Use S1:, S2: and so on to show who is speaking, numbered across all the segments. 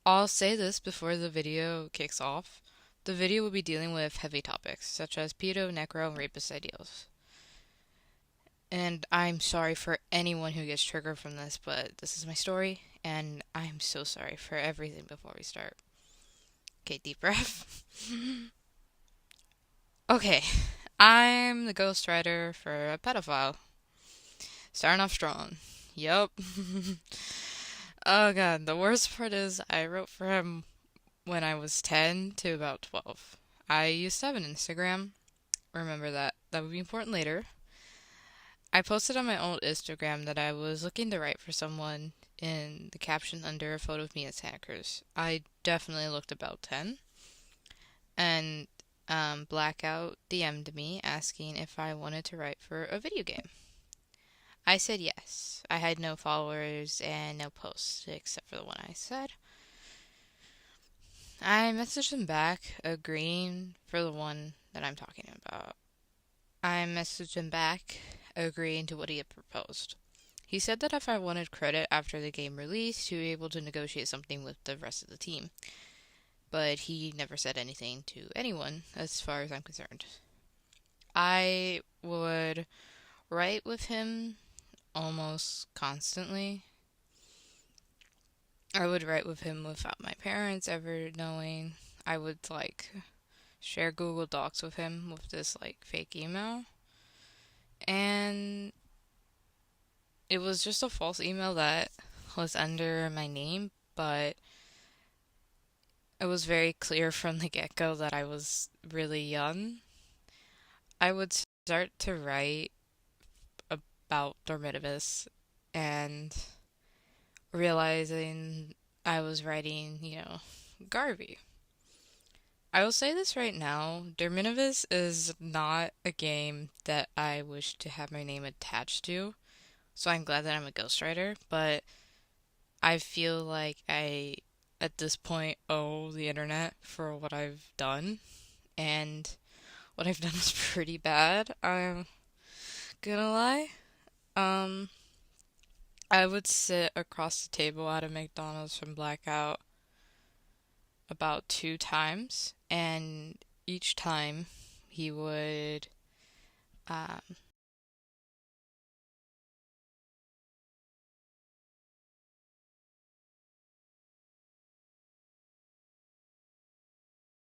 S1: I'll say this before the video kicks off. The video will be dealing with heavy topics, such as pedo, necro, and rapist ideals. And I'm sorry for anyone who gets triggered from this, but this is my story, and I'm so sorry for everything before we start. Okay, deep breath. Okay, I'm the ghostwriter for a pedophile. Starting off strong. Yup. Oh god, the worst part is I wrote for him when I was 10 to about 12. I used to have an Instagram. Remember that. That would be important later. I posted on my old Instagram that I was looking to write for someone in the caption under a photo of me at Santa Cruz. I definitely looked about 10. And Blackout DM'd me asking if I wanted to write for a video game. I said yes. I had no followers and no posts except for the one I said. I messaged him back agreeing for the one that I'm talking about. I messaged him back agreeing to what he had proposed. He said that if I wanted credit after the game released, he would be able to negotiate something with the rest of the team. But he never said anything to anyone, as far as I'm concerned. I would write with him almost constantly. I would write with him without my parents ever knowing. I would share Google Docs with him with this fake email. And it was just a false email that was under my name, but it was very clear from the get-go that I was really young. I would start to write about dormitabis and realizing I was writing, Garvey. I will say this right now, dormitabis is not a game that I wish to have my name attached to, so I'm glad that I'm a ghostwriter, but I feel like I, at this point, owe the internet for what I've done, and what I've done is pretty bad, I'm gonna lie. Um, I would sit across the table at a McDonald's from Blackout about 2 times, and each time he would um,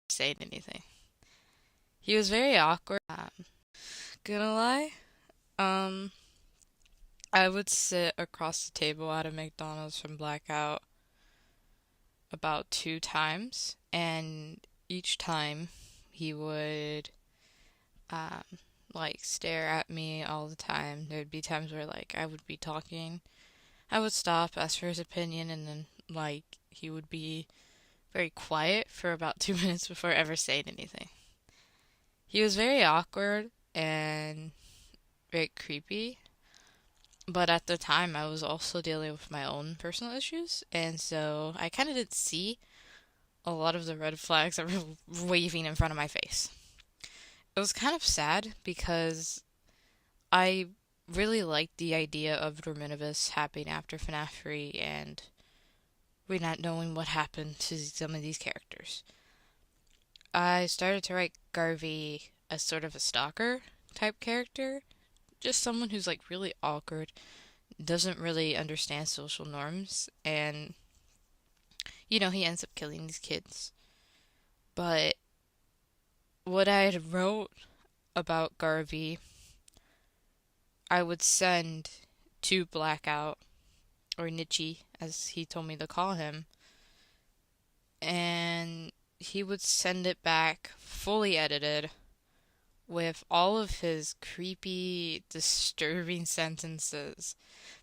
S1: say anything. He was very awkward. Gonna lie. Um, I would sit across the table at a McDonald's from Blackout about 2 times, and each time he would um, stare at me all the time. There'd be times where I would be talking, I would stop, ask for his opinion, and then he would be very quiet for about 2 minutes before ever saying anything. He was very awkward and very creepy, but at the time I was also dealing with my own personal issues, and so I kind of didn't see a lot of the red flags that were waving in front of my face. It was kind of sad because I really liked the idea of Dorminivis happening after FNAF 3 and we not knowing what happened to some of these characters. I started to write Garvey as sort of a stalker type character, just someone who's really awkward, doesn't really understand social norms, and he ends up killing these kids. But what I had wrote about Garvey, I would send to Blackout, or Nietzsche, as he told me to call him, and he would send it back fully edited with all of his creepy, disturbing sentences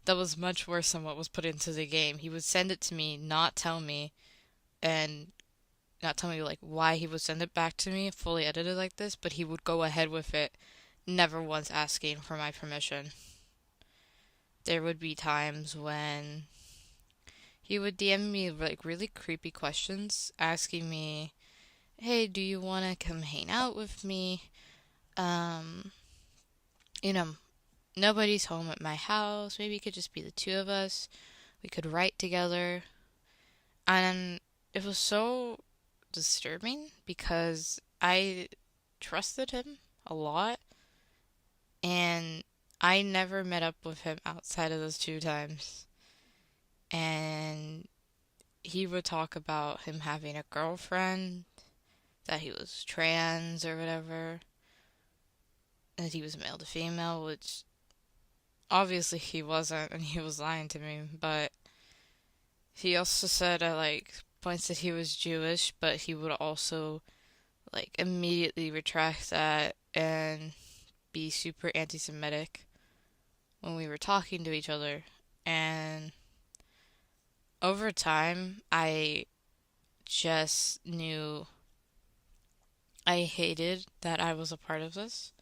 S1: that was much worse than what was put into the game. He would send it to me, not tell me, and not tell me why he would send it back to me fully edited like this, but he would go ahead with it, never once asking for my permission. There would be times when he would DM me really creepy questions, asking me, "Hey, do you want to come hang out with me? Um, you know, nobody's home at my house. Maybe it could just be the two of us. We could write together." And it was so disturbing because I trusted him a lot, and I never met up with him outside of those 2 times. And he would talk about him having a girlfriend, that he was trans or whatever, and that he was male to female, which obviously he wasn't, and he was lying to me. But he also said at like points that he was Jewish, but he would also like immediately retract that and be super anti-Semitic when we were talking to each other. And over time, I just knew I hated that I was a part of this.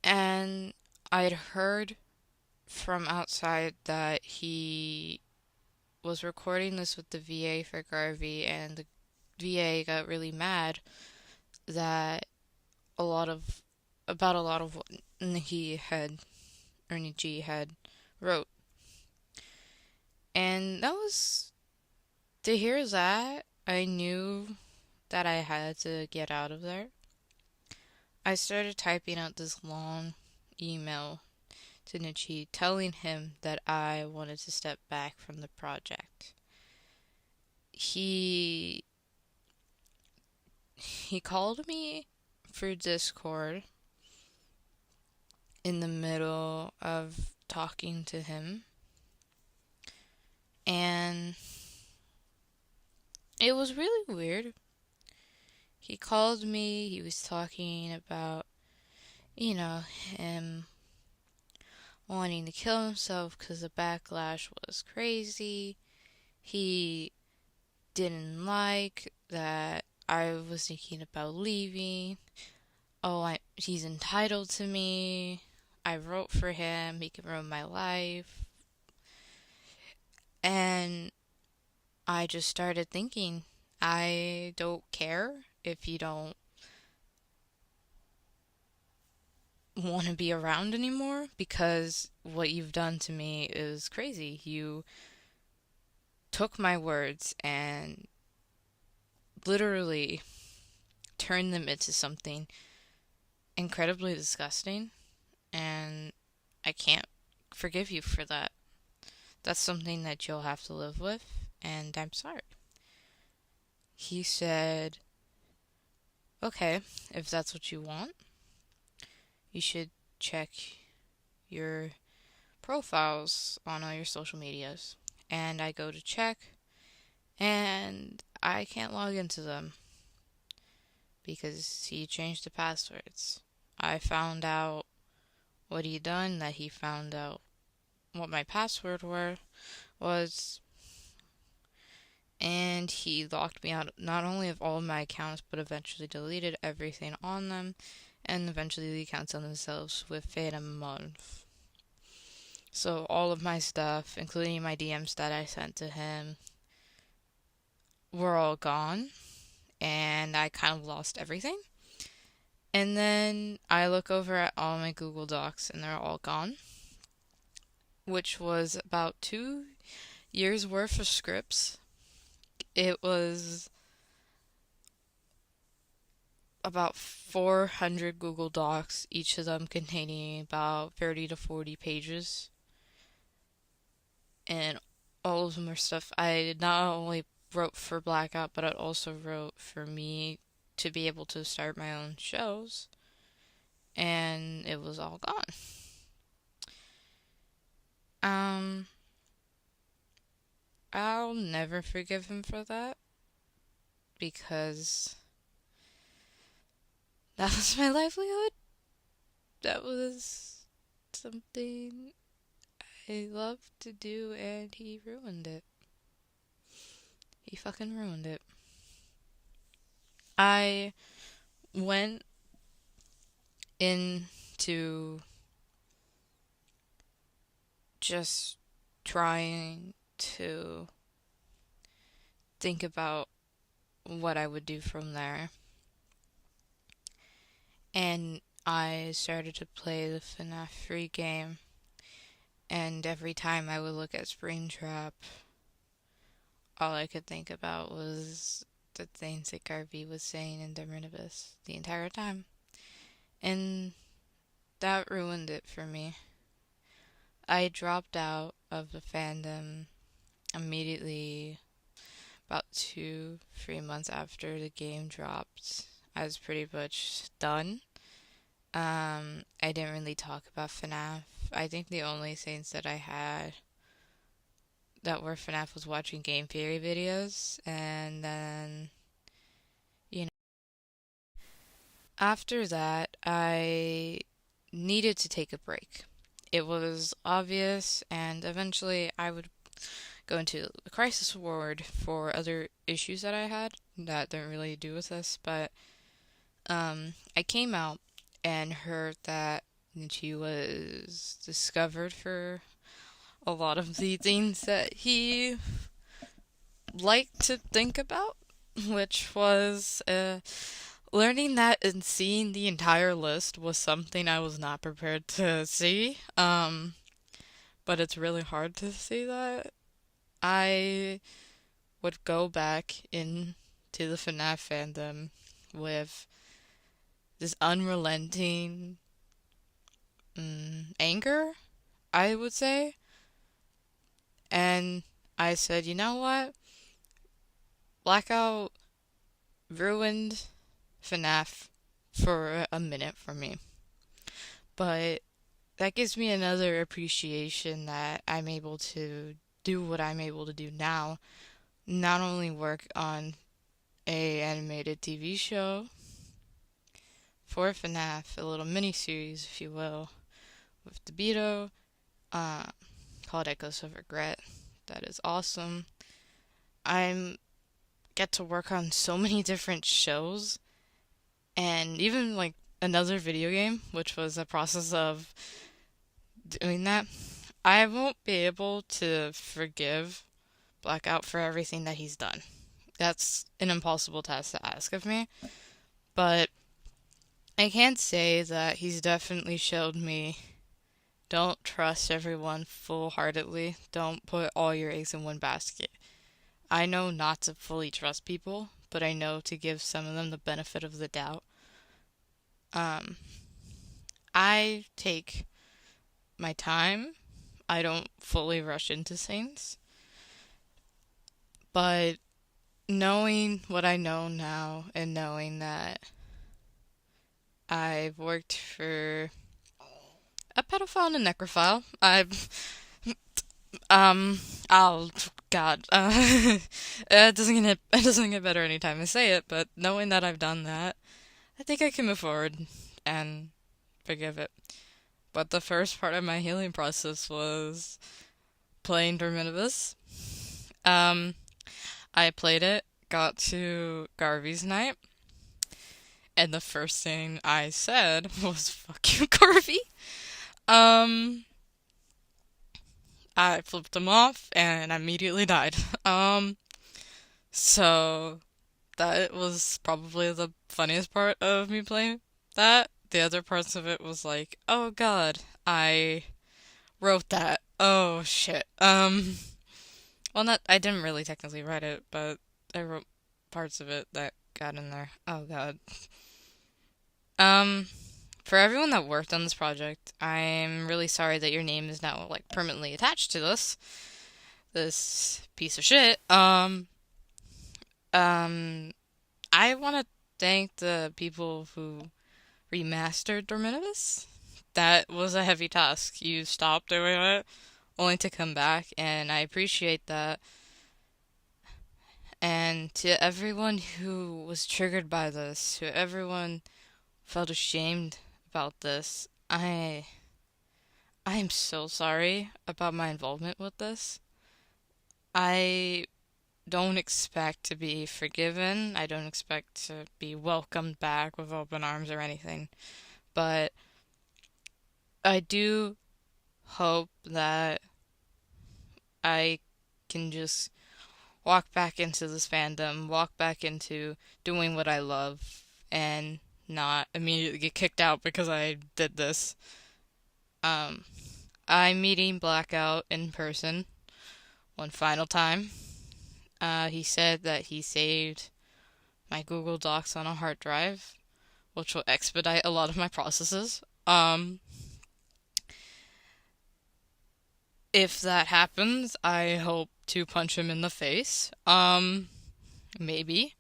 S1: And I'd heard from outside that he was recording this with the VA for Garvey, and the VA got really mad that a lot of about a lot of what he had Ernie G had wrote. And that was to hear that, I knew that I had to get out of there. I started typing out this long email to Nietzsche telling him that I wanted to step back from the project. He he called me for Discord in the middle of talking to him, and it was really weird. He called me, he was talking about, him wanting to kill himself because the backlash was crazy. He didn't like that I was thinking about leaving. He's entitled to me. I wrote for him. He can ruin my life. And I just started thinking, I don't care if you don't want to be around anymore, because what you've done to me is crazy. You took my words and literally turned them into something incredibly disgusting, and I can't forgive you for that. That's something that you'll have to live with, and I'm sorry. He said, okay, if that's what you want, you should check your profiles on all your social medias. And I go to check, and I can't log into them because he changed the passwords. I found out what he'd done, that he found out what my password was, and he locked me out not only of all of my accounts, but eventually deleted everything on them, and eventually the accounts on themselves within a month. So all of my stuff, including my DMs that I sent to him, were all gone, and I kind of lost everything. And then I look over at all my Google Docs, and they're all gone, which was about 2 years worth of scripts. It was about 400 Google Docs, each of them containing about 30 to 40 pages. And all of them are stuff I not only wrote for Blackout, but I also wrote for me to be able to start my own shows. And it was all gone. Um, I'll never forgive him for that, because that was my livelihood. That was something I loved to do, and he ruined it. He fucking ruined it. I went into just trying to think about what I would do from there. And I started to play the FNAF free game. And every time I would look at Springtrap, all I could think about was the things that Garvey was saying in Dormitabis the entire time. And that ruined it for me. I dropped out of the fandom immediately about 3 months after the game dropped. I was pretty much done. I didn't really talk about FNAF. I think the only things that I had that were FNAF was watching game theory videos, and then, you know, after that, I needed to take a break. It was obvious, and eventually I would go into a crisis ward for other issues that I had that don't really do with this, but I came out and heard that she was discovered for a lot of the things that he liked to think about, which was learning that and seeing the entire list was something I was not prepared to see. But it's really hard to see that. I would go back into the FNAF fandom with this unrelenting anger, I would say. And I said, you know what? Blackout ruined FNAF for a minute for me. But that gives me another appreciation that I'm able to do what I'm able to do now. Not only work on a animated TV show for FNAF, a little mini series, if you will, with the pedo, uh, called Echoes of Regret. That is awesome. I get to work on so many different shows, and even like another video game, which was a process of doing that. I won't be able to forgive Blackout for everything that he's done. That's an impossible task to ask of me, but I can say that he's definitely showed me don't trust everyone full-heartedly. Don't put all your eggs in one basket. I know not to fully trust people, but I know to give some of them the benefit of the doubt. Um, I take my time. I don't fully rush into things. But knowing what I know now and knowing that I've worked for a pedophile and a necrophile, um, oh God, it doesn't get better anytime I say it, but knowing that I've done that, I think I can move forward and forgive it. But the first part of my healing process was playing Dormitabus. Um, I played it, got to Garvey's night, and the first thing I said was, fuck you, Garvey. Um, I flipped him off and immediately died. So that was probably the funniest part of me playing that. The other parts of it was like, oh god, I wrote that. Oh shit. Well, not, I didn't really technically write it, but I wrote parts of it that got in there. Oh god. Um, for everyone that worked on this project, I'm really sorry that your name is now like permanently attached to this piece of shit. Um, I want to thank the people who remastered Dormitabus. That was a heavy task. You stopped doing it only to come back, and I appreciate that. And to everyone who was triggered by this, to everyone felt ashamed about this, I am so sorry about my involvement with this. I don't expect to be forgiven. I don't expect to be welcomed back with open arms or anything. But I do hope that I can just walk back into this fandom, walk back into doing what I love, and not immediately get kicked out because I did this. Um, I'm meeting Blackout in person one final time, He said that he saved my Google Docs on a hard drive, which will expedite a lot of my processes. If that happens, I hope to punch him in the face. Maybe.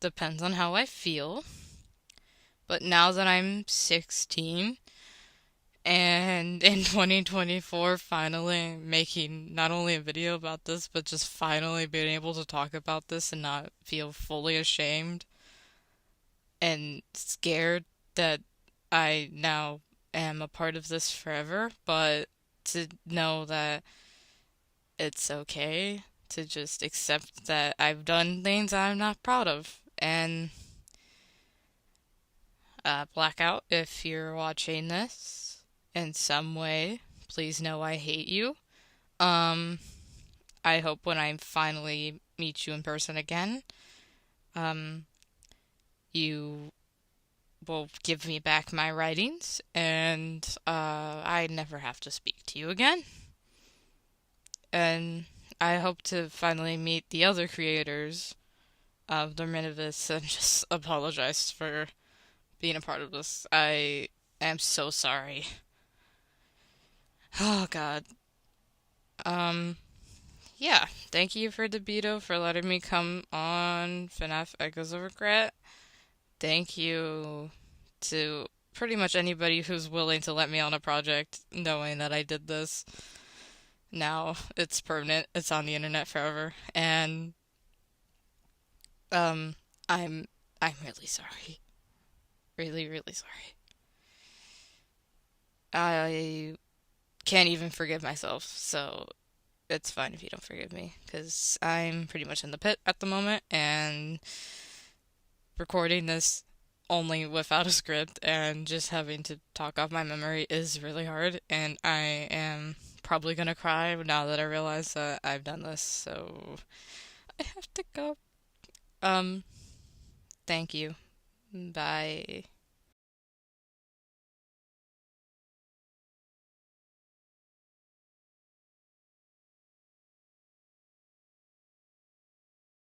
S1: Depends on how I feel. But now that I'm 16 and in 2024 finally making not only a video about this, but just finally being able to talk about this and not feel fully ashamed and scared that I now am a part of this forever, but to know that it's okay to just accept that I've done things I'm not proud of. And Blackout, if you're watching this in some way, please know I hate you. Um, I hope when I finally meet you in person again, um, you will give me back my writings and I never have to speak to you again. And I hope to finally meet the other creators of Dormitabis and just apologize for being a part of this. I am so sorry. Oh God. Um, yeah. Thank you for the Beto for letting me come on FNAF Echoes of Regret. Thank you to pretty much anybody who's willing to let me on a project, knowing that I did this. Now it's permanent. It's on the internet forever, and um, I'm I'm really sorry. Really, really sorry. I can't even forgive myself, so it's fine if you don't forgive me, because I'm pretty much in the pit at the moment, and recording this only without a script and just having to talk off my memory is really hard, and I am probably gonna cry now that I realize that I've done this, so I have to go. Um, Thank you. Bye.